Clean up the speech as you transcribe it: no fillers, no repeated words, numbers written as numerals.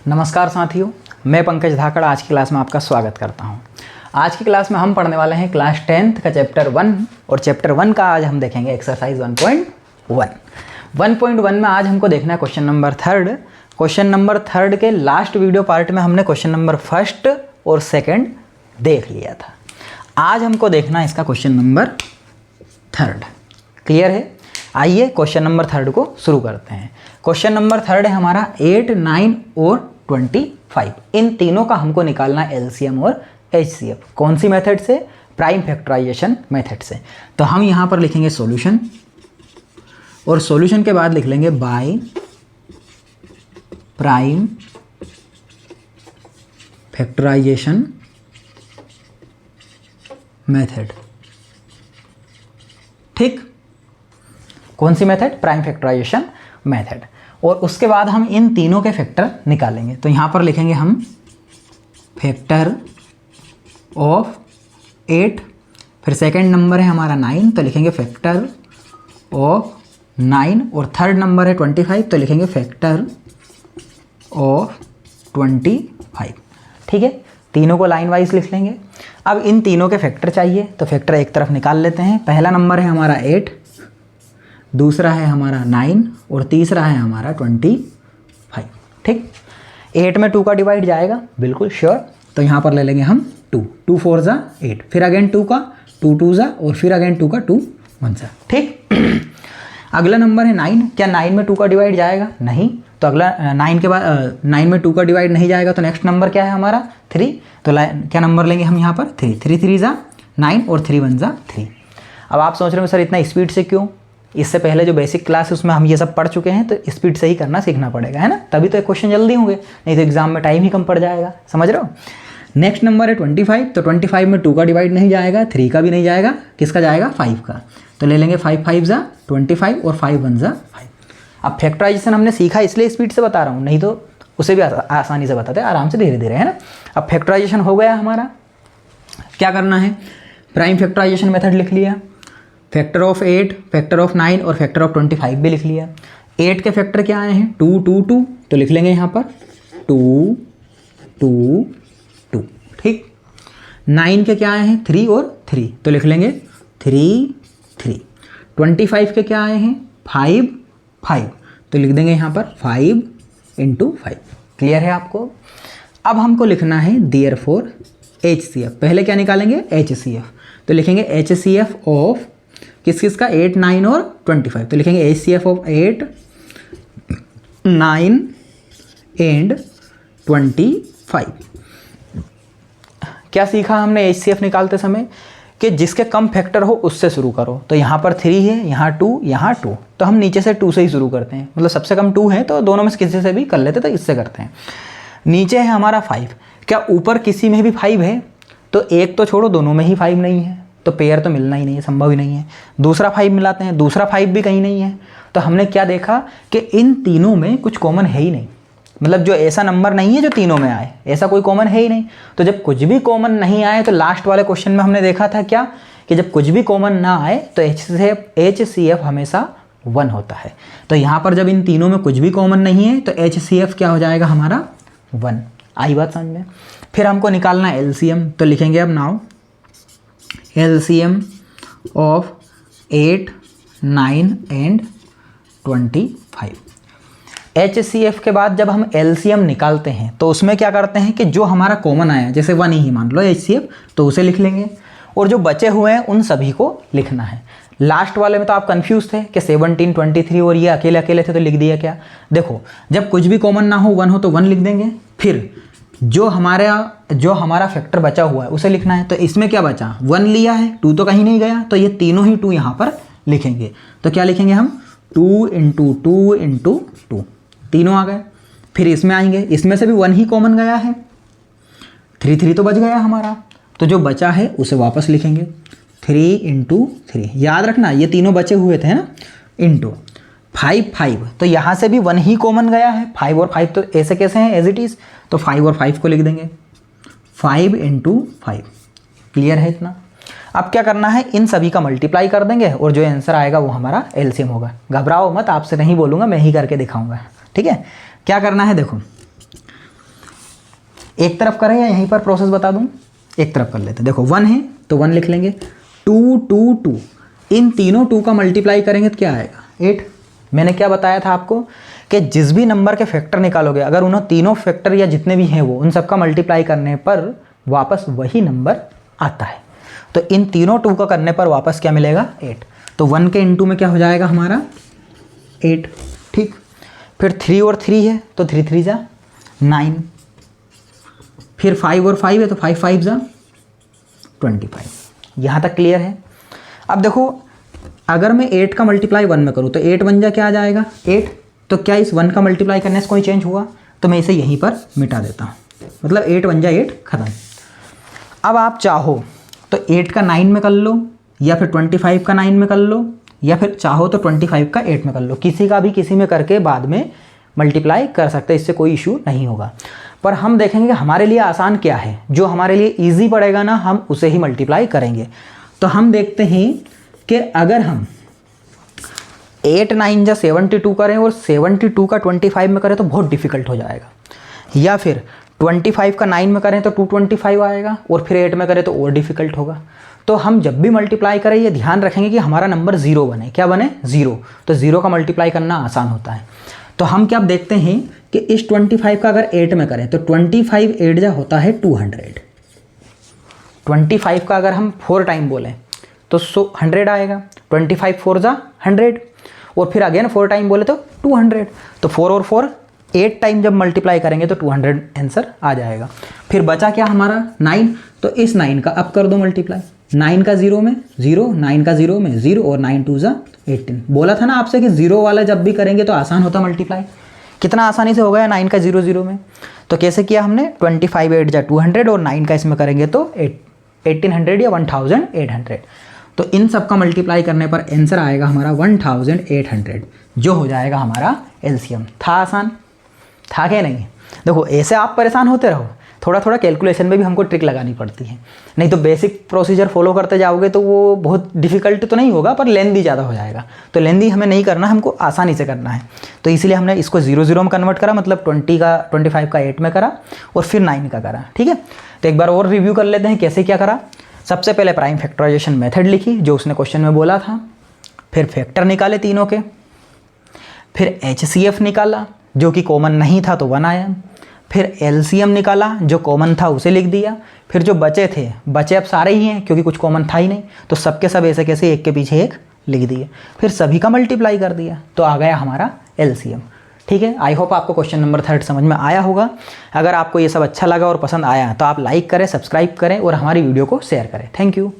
नमस्कार साथियों, मैं पंकज धाकड़ आज की क्लास में आपका स्वागत करता हूं। आज की क्लास में हम पढ़ने वाले हैं क्लास 10th का चैप्टर 1 और चैप्टर 1 का आज हम देखेंगे एक्सरसाइज 1.1। 1.1 में आज हमको देखना है क्वेश्चन नंबर 3। क्वेश्चन नंबर 3 के लास्ट वीडियो पार्ट में हमने क्वेश्चन नंबर 1 और 2 देख लिया था। आज हमको देखना है इसका क्वेश्चन नंबर 3। क्लियर है? आइए क्वेश्चन नंबर 3 को शुरू करते हैं। क्वेश्चन नंबर 3 है हमारा 8, 9 और 25। इन तीनों का हमको निकालना है एलसीएम और एचसीएफ। कौन सी मेथड से? प्राइम फैक्टराइजेशन मेथड से। तो हम यहाँ पर लिखेंगे सॉल्यूशन और सॉल्यूशन के बाद लिख लेंगे बाय प्राइम फैक्टराइजेशन मेथड। ठीक, कौन सी मेथड? Prime factorization method. और उसके बाद हम इन तीनों के फैक्टर निकालेंगे। तो यहाँ पर लिखेंगे हम फैक्टर ऑफ 8, फिर सेकंड नंबर है हमारा 9 तो लिखेंगे फैक्टर ऑफ 9 और थर्ड नंबर है 25 तो लिखेंगे फैक्टर ऑफ 25। ठीक है, तीनों को लाइन वाइज लिख लेंगे। अब इन तीनों के फैक्टर चाहिए तो फैक्टर एक तरफ निकाल लेते हैं। पहला नंबर है हमारा 8, दूसरा है हमारा 9 और तीसरा है हमारा 25। ठीक, 8 में 2 का डिवाइड जाएगा, बिल्कुल श्योर। तो यहाँ पर ले लेंगे हम 2, 2 4 जा 8, फिर अगेन 2 का 2 2 जा और फिर अगेन 2 का 2 1 जा। ठीक, अगला नंबर है 9। क्या 9 में 2 का डिवाइड जाएगा? नहीं। तो अगला 9 के बाद 9 में 2 का डिवाइड नहीं जाएगा तो नेक्स्ट नंबर क्या है हमारा 3। तो क्या नंबर लेंगे हम यहाँ पर 3, 3 3 जा 9 और 3 1 जा 3। अब आप सोच रहे हो सर इतना स्पीड से क्यों? इससे पहले जो बेसिक क्लास है उसमें हम ये सब पढ़ चुके हैं, तो स्पीड से ही करना सीखना पड़ेगा, है ना? तभी तो क्वेश्चन जल्दी होंगे, नहीं तो एग्जाम में टाइम ही कम पड़ जाएगा। समझ रहे हो? नेक्स्ट नंबर है 25। तो 25 में 2 का डिवाइड नहीं जाएगा, 3 का भी नहीं जाएगा, किसका जाएगा? 5 का। तो ले लेंगे 5 5 जा 25 और 5 1 जा 5। अब फैक्टराइजेशन हमने सीखा इसलिए स्पीड से बता रहा हूँ, नहीं तो उसे भी आसानी से बताते, आराम से धीरे धीरे, है ना? अब फैक्टराइजेशन हो गया हमारा। क्या करना है? प्राइम फैक्टराइजेशन मेथड लिख लिया, फैक्टर ऑफ 8, फैक्टर ऑफ 9 और फैक्टर ऑफ 25 भी लिख लिया। 8 के फैक्टर क्या आए हैं? 2 2 2, तो लिख लेंगे यहाँ पर 2 2 2। ठीक, 9 के क्या आए हैं? 3 और 3, तो लिख लेंगे 3 3। 25 के क्या आए हैं? 5 5, तो लिख देंगे यहाँ पर 5 × 5। क्लियर है आपको? अब हमको लिखना है देयरफॉर एचसीएफ। पहले क्या निकालेंगे? एचसीएफ। तो लिखेंगे एचसीएफ ऑफ किस किस का? 8 9 और 25। तो लिखेंगे एचसीएफ ऑफ 8 9 एंड 25। क्या सीखा हमने एचसीएफ निकालते समय? कि जिसके कम फैक्टर हो उससे शुरू करो। तो यहाँ पर 3 है, यहाँ 2, यहाँ 2, तो हम नीचे से 2 से ही शुरू करते हैं। मतलब सबसे कम 2 है तो दोनों में से किसी से भी कर लेते, तो इससे करते हैं। नीचे है हमारा 5। क्या ऊपर किसी में भी 5 है? तो एक तो छोड़ो, दोनों में ही 5 नहीं है, तो पेयर तो मिलना ही नहीं है, संभव ही नहीं है। दूसरा 5 मिलाते हैं, दूसरा 5 भी कहीं नहीं है। तो हमने क्या देखा कि इन तीनों में कुछ कॉमन है ही नहीं। मतलब जो ऐसा नंबर नहीं है जो तीनों में आए, ऐसा कोई कॉमन है ही नहीं। तो जब कुछ भी कॉमन नहीं आए तो लास्ट वाले क्वेश्चन में हमने देखा था क्या, कि जब कुछ भी कॉमन ना आए तो एचसीएफ हमेशा 1 होता है। तो यहाँ पर जब इन तीनों में कुछ भी कॉमन नहीं है तो एचसीएफ क्या हो जाएगा हमारा? 1। आई बात समझ में? फिर हमको निकालना है एलसीएम। तो लिखेंगे अब now LCM of 8 9 and 25। HCF के बाद जब हम एलसीएम निकालते हैं तो उसमें क्या करते हैं कि जो हमारा कॉमन आया, जैसे 1 ही मान लो एचसीएफ, तो उसे लिख लेंगे और जो बचे हुए हैं उन सभी को लिखना है। लास्ट वाले में तो आप कंफ्यूज थे कि 17 23 और ये अकेले अकेले थे तो लिख दिया क्या? देखो, जब कुछ भी कॉमन ना हो, 1 हो तो 1 लिख देंगे। फिर जो हमारा फैक्टर बचा हुआ है उसे लिखना है। तो इसमें क्या बचा? 1 लिया है, 2 तो कहीं नहीं गया, तो ये तीनों ही 2 यहाँ पर लिखेंगे। तो क्या लिखेंगे हम? 2 × 2 × 2, तीनों आ गए। फिर इसमें आएंगे, इसमें से भी 1 ही कॉमन गया है, 3 3 तो बच गया हमारा, तो जो बचा है उसे वापस लिखेंगे 3 × 3। याद रखना ये तीनों बचे हुए थे ना, इंटू 5 5, तो यहाँ से भी 1 ही कॉमन गया है। 5 और 5 तो ऐसे कैसे हैं? As it is. तो 5 और 5 को लिख देंगे 5 × 5। क्लियर है इतना? अब क्या करना है, इन सभी का मल्टीप्लाई कर देंगे और जो आंसर आएगा वो हमारा एलसीएम होगा। घबराओ मत, आपसे नहीं बोलूँगा, मैं ही करके दिखाऊंगा। ठीक है, क्या करना है देखो, एक तरफ करें या यहीं पर प्रोसेस बता दूं? एक तरफ कर लेते हैं। देखो 1 है तो 1 लिख लेंगे, 2 2 2, इन तीनों 2 का मल्टीप्लाई करेंगे तो क्या आएगा? 8। मैंने क्या बताया था आपको कि जिस भी नंबर के फैक्टर निकालोगे, अगर उन्हों तीनों फैक्टर या जितने भी हैं वो उन सबका मल्टीप्लाई करने पर वापस वही नंबर आता है। तो इन तीनों 2 का करने पर वापस क्या मिलेगा? 8। तो 1 के इंटू में क्या हो जाएगा हमारा? 8। ठीक, फिर 3 और 3 है तो 3 3 जा 9, फिर 5 और 5 है तो 5 5 जा 25। यहाँ तक क्लियर है? अब देखो अगर मैं 8 का मल्टीप्लाई 1 में करूँ तो 8 1 जा क्या आ जाएगा? 8। तो क्या इस 1 का मल्टीप्लाई करने से कोई चेंज हुआ? तो मैं इसे यहीं पर मिटा देता हूँ, मतलब 8 1 जा 8 खत्म। अब आप चाहो तो 8 का 9 में कर लो, या फिर 25 का 9 में कर लो, या फिर चाहो तो 25 का 8 में कर लो। किसी का भी किसी में करके बाद में मल्टीप्लाई कर सकते हैं, इससे कोई इशू नहीं होगा। पर हम देखेंगे कि हमारे लिए आसान क्या है, जो हमारे लिए ईजी पड़ेगा ना हम उसे ही मल्टीप्लाई करेंगे। तो हम देखते हैं कि अगर हम 8 9 जा 72 करें और 72 का 25 में करें तो बहुत डिफिकल्ट हो जाएगा, या फिर 25 का 9 में करें तो 225 आएगा और फिर 8 में करें तो और डिफिकल्ट होगा। तो हम जब भी मल्टीप्लाई करें ये ध्यान रखेंगे कि हमारा नंबर 0 बने। क्या बने? 0। तो 0 का मल्टीप्लाई करना आसान होता है। तो हम क्या देखते हैं कि इस 25 का अगर 8 में करें तो 25 8 जा होता है 200। 25 का अगर हम 4 टाइम बोलें तो 100 आएगा, 25 4 जा 100, और फिर अगेन 4 टाइम बोले तो 200। तो 4 और 4 8 टाइम जब मल्टीप्लाई करेंगे तो 200 आंसर आ जाएगा। फिर बचा क्या हमारा? 9। तो इस 9 का अब कर दो मल्टीप्लाई, 9 का 0 में 0, 9 का 0 में 0, और 9 2 जा 18। बोला था ना आपसे कि 0 वाला जब भी करेंगे तो आसान होता मल्टीप्लाई। कितना आसानी से हो गया 9 का 0 0 में। तो कैसे किया हमने? 25 8 जा 200 और 9 का इसमें करेंगे तो 1800 या 1800। तो इन सब का मल्टीप्लाई करने पर आंसर आएगा हमारा 1800, जो हो जाएगा हमारा एलसीएम। था आसान? था क्या नहीं? देखो ऐसे आप परेशान होते रहो, थोड़ा थोड़ा कैलकुलेशन में भी हमको ट्रिक लगानी पड़ती है, नहीं तो बेसिक प्रोसीजर फॉलो करते जाओगे तो वो बहुत डिफिकल्ट तो नहीं होगा पर लेंदी ज़्यादा हो जाएगा। तो लेंदी हमें नहीं करना, हमको आसानी से करना है। तो इसीलिए हमने इसको 0 0 में कन्वर्ट करा, मतलब 25 का 8 में करा और फिर 9 का करा। ठीक है, तो एक बार और रिव्यू कर लेते हैं कैसे क्या करा। सबसे पहले प्राइम फैक्टराइजेशन मेथड लिखी जो उसने क्वेश्चन में बोला था, फिर फैक्टर निकाले तीनों के, फिर HCF निकाला जो कि कॉमन नहीं था तो 1 आया, फिर LCM निकाला जो कॉमन था उसे लिख दिया, फिर जो बचे थे, बचे अब सारे ही हैं क्योंकि कुछ कॉमन था ही नहीं तो सबके सब ऐसे कैसे एक के पीछे एक लिख दिए, फिर सभी का मल्टीप्लाई कर दिया तो आ गया हमारा LCM। ठीक है, आई होप आपको क्वेश्चन नंबर 3 समझ में आया होगा। अगर आपको ये सब अच्छा लगा और पसंद आया तो आप लाइक करें, सब्सक्राइब करें और हमारी वीडियो को शेयर करें। Thank you.